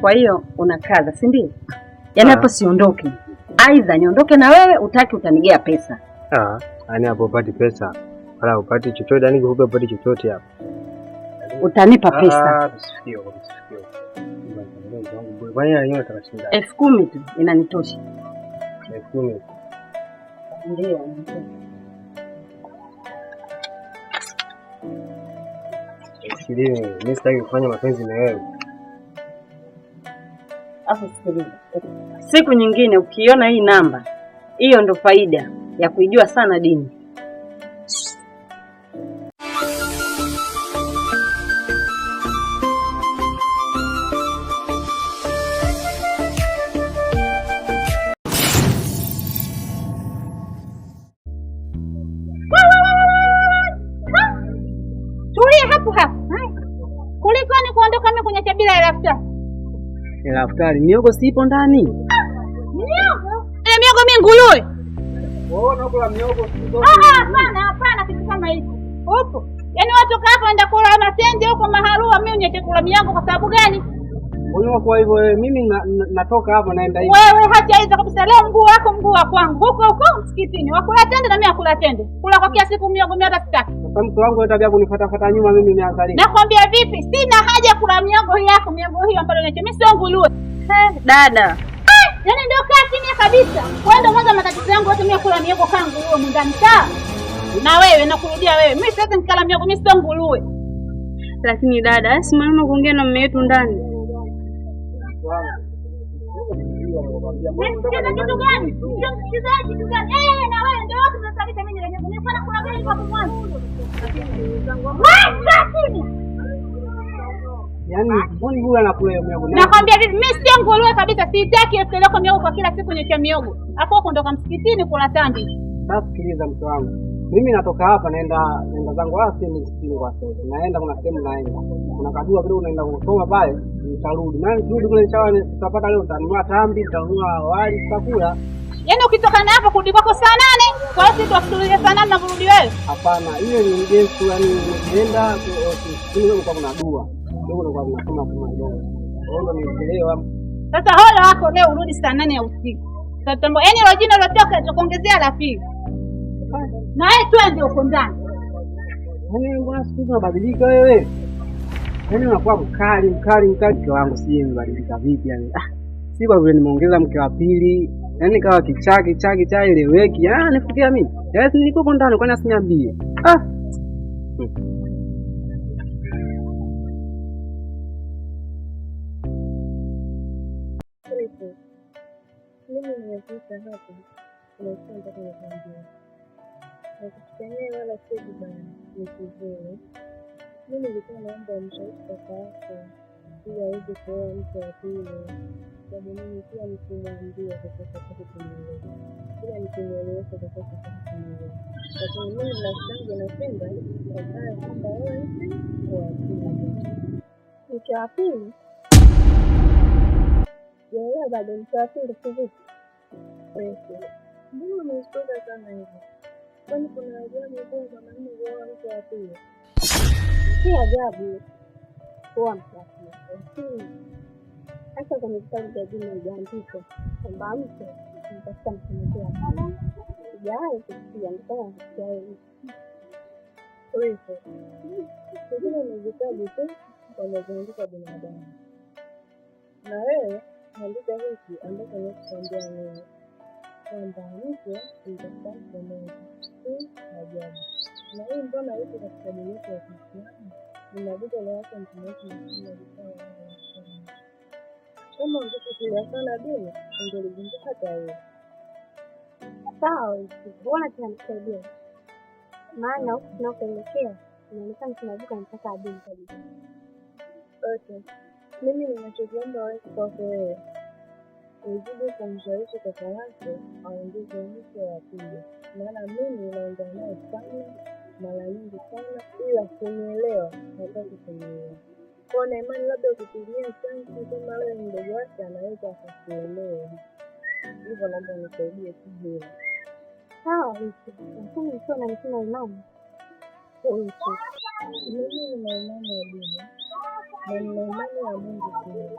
Kwa hiyo unakaza, si ndio? Yaani hapo siondoke. Aidha niondoke na wewe, utaki utanigea pesa. Yaani hapo upati pesa. Wala upati chochote, yaani kukupa upati chochote hapo. Utanipa pesa. Sikio. Kwani yeye anataka shilingi 10,000 tu inanitosha. 10,000. Ndio. Mimi sitaki kufanya mapenzi na wewe. Hapo sikiliza. Siku nyingine ukiona hii namba, hiyo ndo faida ya kuijua sana dini. Tulia hapo. Kuliko ni kuondoka mimi kwenye chabila ya daftari. Daftari, miogo sipo ndani. Miogo? Miogo mimi nguruwe. Wewe unakula miogo kidogo. Hapana kitu kama hicho. Upo. Yaani watu hapa waenda kula matende huko maharua, mimi niache kula miogo kwa sababu gani? Mbona kwa hivyo mimi natoka hapa naenda hivi. Wewe hacha hizo kabisa, leo mguu wa kwangu. Huko msikitini. Wakula tende na mimi nakula tende. Kula kwa kiasi miogo mimi hata sitaki. Sasa mtu wangu tabia kunifuata nyuma mimi nimeangalia. Nakwambia vipi? Sina haja kula miogo yako, miogo hiyo ambayo niache. Mimi sio nguruwe. Dada. Yaani ndio kaa kimya kabisa. Wewe ndio mwanzo matatizo yangu yote mimi kula miogo kangu huo mndani sawa? Na wewe nakurudia wewe. Mimi siwezi nikala miogo, mimi sio nguruwe. Lakini dada, si maneno kuongea na mume wetu ndani. Msikiza kitu gani? Msikiza kitu gani? Na wewe ndio watu mnasababisha mimi nile. Nimefanya kula gani kwa mwanzo? Yaani mbona huyu anakula miogo? Nakwambia vipi, mimi sio nguruwe kabisa, sitaki eleko miogo kwa kila siku kwenye miogo. Hapo kuondoka msikitini kula tambi. Sasa sikiliza mtu wangu. Mimi natoka hapa naenda zangu wapi msikitini kwa sasa. Naenda kuna sehemu naenda. Kuna kadua kidogo naenda kusoma pale, nitarudi. Na nirudi kule inshallah tutapata leo nitanunua tambi, nitanunua wali, tutakula. Yaani ukitoka na hapo kurudi kwako saa 8, kwa hiyo sisi tukusudia saa 8 na kurudi wewe? Hapana, hiyo ni mjesu, yaani nienda kwa kuna dua. Ndio ndo kwa tunasoma kwa ndogo. Ndio nielewa. Sasa hola wako leo urudi saa 8 ya usiku. Sasa yaani ile jina lilotoka tukuongezea la pili. Na wewe twende huko ndani. Yaani mbona siku unabadilika wewe? Yaani unakuwa mkali mke wangu, si mbadilika vipi yani? Si kwa vile nimeongeza mke wa pili. Yaani kawa kichaki cha ile weki. Nifikia mimi. Yaani niko huko ndani kwani asiniambie. Mimi nimefika hapa tunasema kwenye familia. Nakutegemea wala sio bana nikuzuri. Mimi nilikuwa naomba mshauri kaka yako ili aweze kuoa mke wa pili. Sababu mimi pia nikimwambia kwa sababu kunielewa. Pia nikimwelewesha kwa sababu kunielewa. Lakini mimi nasikia napenda kaka kwamba wewe mke wa pili. Mke wa pili? Yeye bado mke wa pili vipi? Mbona umeshtuka sana hivyo? Kwani kuna ajabu kwa mwanaume kuoa mke wa pili? Si ajabu kuoa mke wa pili. Hata kwenye vitabu vya dini haijaandikwa kwamba mke anatafuta mke wa pili. Sijawahi kusikia, ndio sijawahi. Sasa ni vitabu tu wamezunguka binadamu. Na wewe andika hiki ambacho nimekuambia wewe. Kwamba mke nitafuta mke. Ajabu. Na hii mbona iko katika dini yetu ya Kiislamu? Ninajua leo hata mtu wetu anasema visawa wao. Kama ungekuwa sana dini, ungelijua hata wewe. Sawa, mbona tunamsaidia? Maana huko tunakoelekea inaonekana tunavuka mpaka dini kabisa. Okay. Mimi ninachokuomba wewe kwa wewe. Uzidi kumshawishi kaka yako aongeze mke wa pili. Maana mimi naenda naye sana mara nyingi sana, ila kunielewa hataki kunielewa. Kwa na imani labda ukitumia chansi kama leo mdogo wake anaweza akakuelewa. Hivyo naomba nisaidie tu hiyo. Sawa, lakini sio na msema imani. Mimi nina imani ya dini na nina imani ya Mungu pia.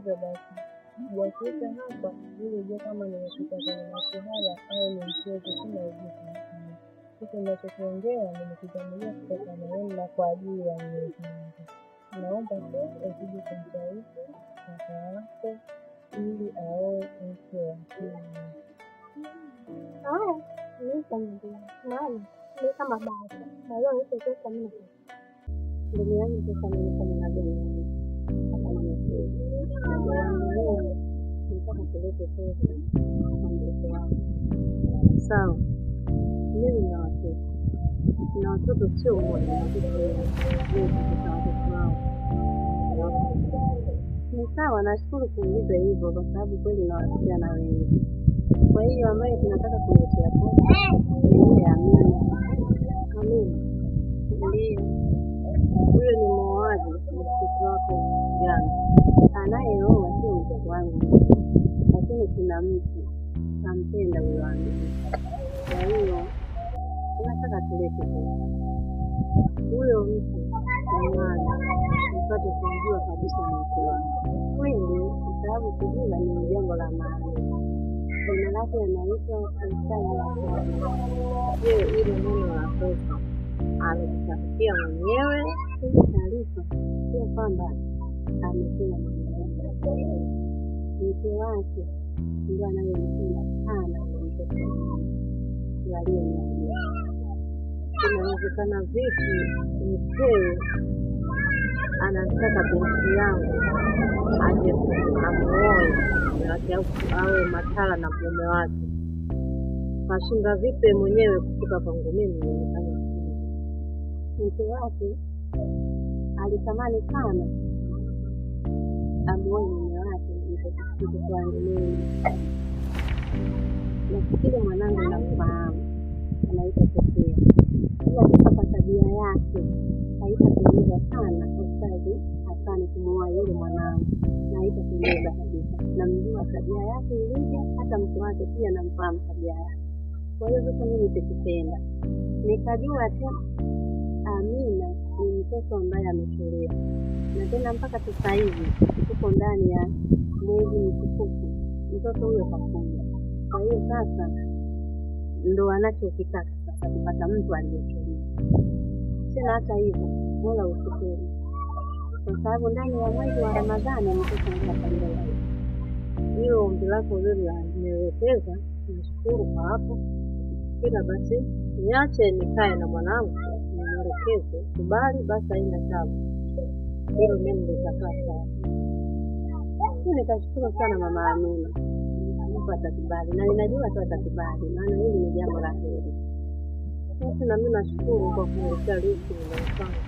hivyo basi wakifika hapa ili ujue kama nimefika kwenye masuala au ni mchezo, sina ujuzi. Kitu ninachokiongea nimekizamilia kutoka moyoni na kwa ajili ya Mwenyezi Mungu. Naomba tu uzidi kumshawishi kaka yako ili aoe mke wa pili. Haya, nitamwambia. Maana ni kama baba. Na leo hicho pesa mimi. Ndio yangu pesa mimi kama na gani. Kama nimekuja. Nataka kuleta pesa kwa mtoto wangu. Sawa. Mimi na watoto sio wote, ni sawa. Nashukuru kuuliza hivyo kwa sababu kweli nawasikia na wengi. Kwa hiyo ambaye tunataka kuletea pesa ni Amina. Amina ndio huyo ni muoaji mtoto wako jana, anayeoa sio mtoto wangu, lakini kuna mtu nampenda huyo Amina. Kwa hiyo tunataka tulete pesa huyo mtu mwana upate kujua kabisa ni mke wangu kweli, kwa sababu kujua ni jambo la maana. Jina lake anaitwa Esther. Je, ile neno la pesa alikutafutia mwenyewe ili taarifa, sio kwamba amesema mwenyewe. Mke wake ndio anayempenda sana mtoto walioniambia. Inawezekana vipi mkewe anataka binti yangu aje amuoe au awe matala na mume wake? Kashinda vipi mwenyewe kufika kwangu mimi? Mke wake alitamani sana amuoe mume wake nilipokuja kwangu mimi. Nafikiri mwanangu namfahamu, anaitwa Sofia. Ila kwa tabia yake haitapendeza sana ustadi Hasani kumuoa yule mwanangu, na haitapendeza kabisa. Namjua tabia yake ilivyo, hata mke wake pia namfahamu tabia yake. Kwa hiyo sasa mimi sikupenda, nikajua tu Amina ni mtoto ambaye ametulia, na tena mpaka sasa hivi tuko ndani ya mwezi mtukufu, mtoto huyo kafunga. Kwa hiyo sasa ndo anachokitaka sasa, kupata mtu aliyetulia. Sina hata hivyo, Mola ushukuru, kwa sababu ndani ya mwezi wa Ramadhani mtoto anafanya hiyo. Ombi lako zuri nimewekeza, nashukuru kwa hapo. Kila basi niache nikae na mwanangu nimwelekeze, kubali basi haina tabu. Hilo mimi nitakaa sawa. Nikashukuru sana Mama Amina, atakubali na ninajua tu atakubali, maana hili ni jambo la heri. Sasa na mimi nashukuru kwa kuniletea riziki ninayopanga.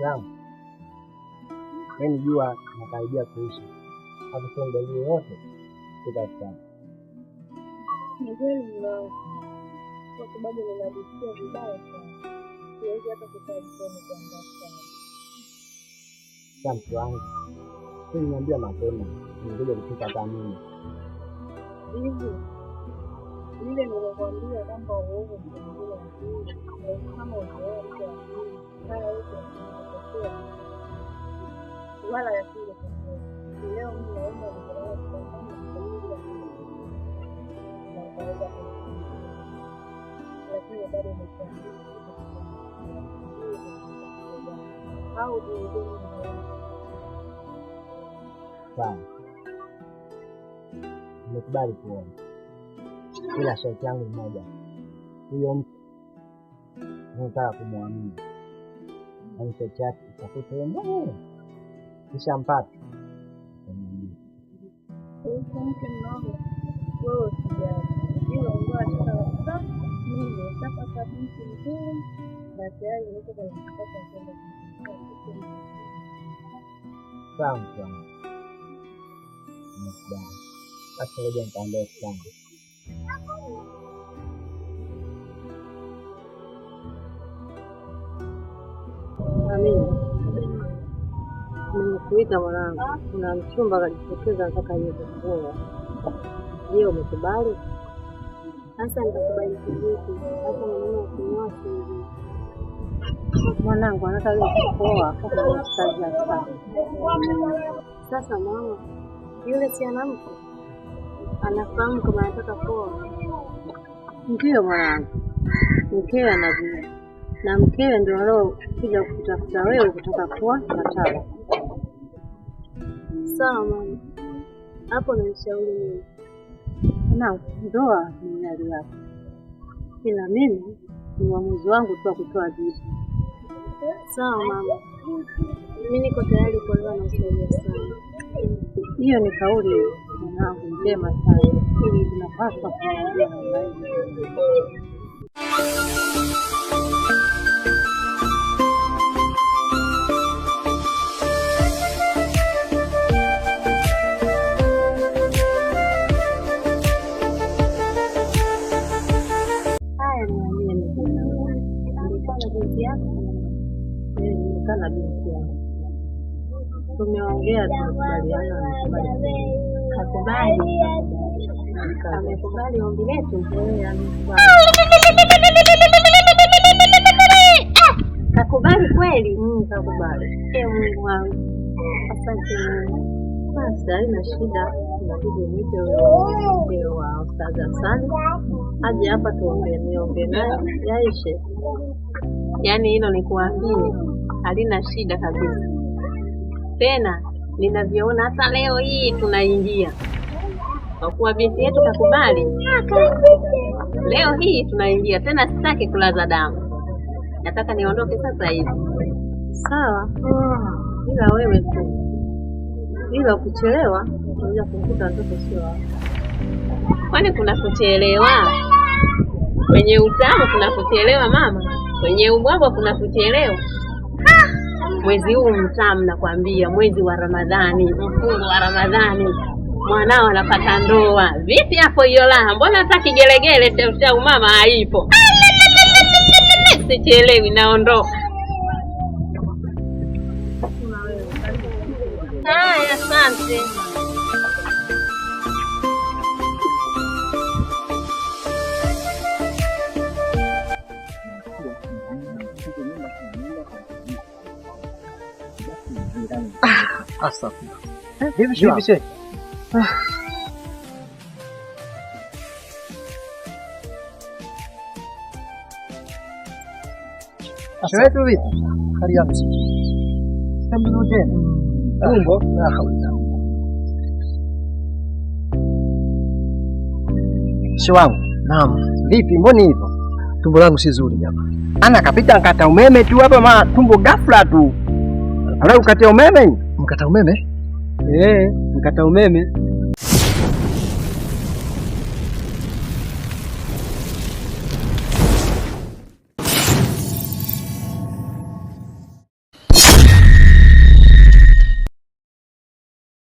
Sawa. Mimi jua nakaribia kuishi. Hapo sio dalili yote tutafanya. Ni kweli mwanangu, kwa sababu ninajisikia vibaya sana. Siwezi hata kukaa jikoni kuandaa sana. Mtu wangu niambia mapema ndio kupika hata mimi hivi ile nilikwambia kwamba uovu mwingine kama unaoa mtu haya yote yanatokea wala yasije kutokea. Leo mimi naomba nikuelewe kwamba lakini bado nikiambia au ndio sawa. Nimekubali kuona, ila sharti yangu ni moja. Huyo mtu nataka kumwamini, na sharti yake tafute wewe mwenyewe, kisha mpate mke mmoja. Wewe usijali, hilo ndio atakalo mimi nataka binti mzuri, na tayari niko kwenye mkakati wa kwenda sawa. Basi ngoja nitaandaa sana. Amina, nimekuita mwanangu, kuna mchumba akajitokeza nataka yeye kuoa. Je, umekubali? Sasa nitakubali kivipi? Hata mwanangu kunyoa hivi. Mwanangu anataka kuoa kwa kazi ya sana. Sasa mama, yule si anamke anafahamu kama anataka kuoa? Ndio mwanangu, mkewe anajua, na mkewe ndio aliokuja kutafuta wewe kutoka kwa Mataba. Sawa mama, hapo nanishauri mimi na ndoa ni hali yako, ila mimi ni uamuzi wangu tu wa kutoa jibu. Sawa mama, mimi niko tayari kuolewa na Usalia sana. Hiyo ni kauli mwanangu njema sana, ili tunapaswa kuangalia na na binti yangu. Tumeongea tukubaliana kakubali. Amekubali ombi letu. Kakubali kweli? Kakubali. Mungu wangu. Asante Mungu. Basi haina shida. Tunabidi mwite wa Ustadh Hassan aje hapa tuongee naye yaishe. Yaani hilo ni kuambie halina shida kabisa. Tena ninavyoona hata leo hii tunaingia. Kwa kuwa binti yetu kakubali, leo hii tunaingia. Tena sitaki kulaza damu. Nataka niondoke sasa hivi. Sawa. Ila wewe tu. Ila ukichelewa unaweza kukuta mtoto sio wako. Kwani kuna kuchelewa? Kwenye utamu kuna kuchelewa mama. Kwenye ubwabwa kuna kuchelewa. Mwezi huu mtamu nakwambia, mwezi wa Ramadhani, mfungo wa Ramadhani. Mwanao anapata ndoa. Vipi hapo hiyo la? Mbona hata kigelegele cha mama haipo? Sichelewi naondoka. Haya, asante. Asafi. Hivi shehe. Shehe tu vipi? Hali yako. Sambu tena. Tumbo na haula. Shehe wangu. Naam. Vipi mbona hivyo? Tumbo langu si zuri jamaa. Ana kapita nkata umeme tu hapa tumbo ghafla tu. Ala ukate umeme? Mkata umeme? Mkata umeme.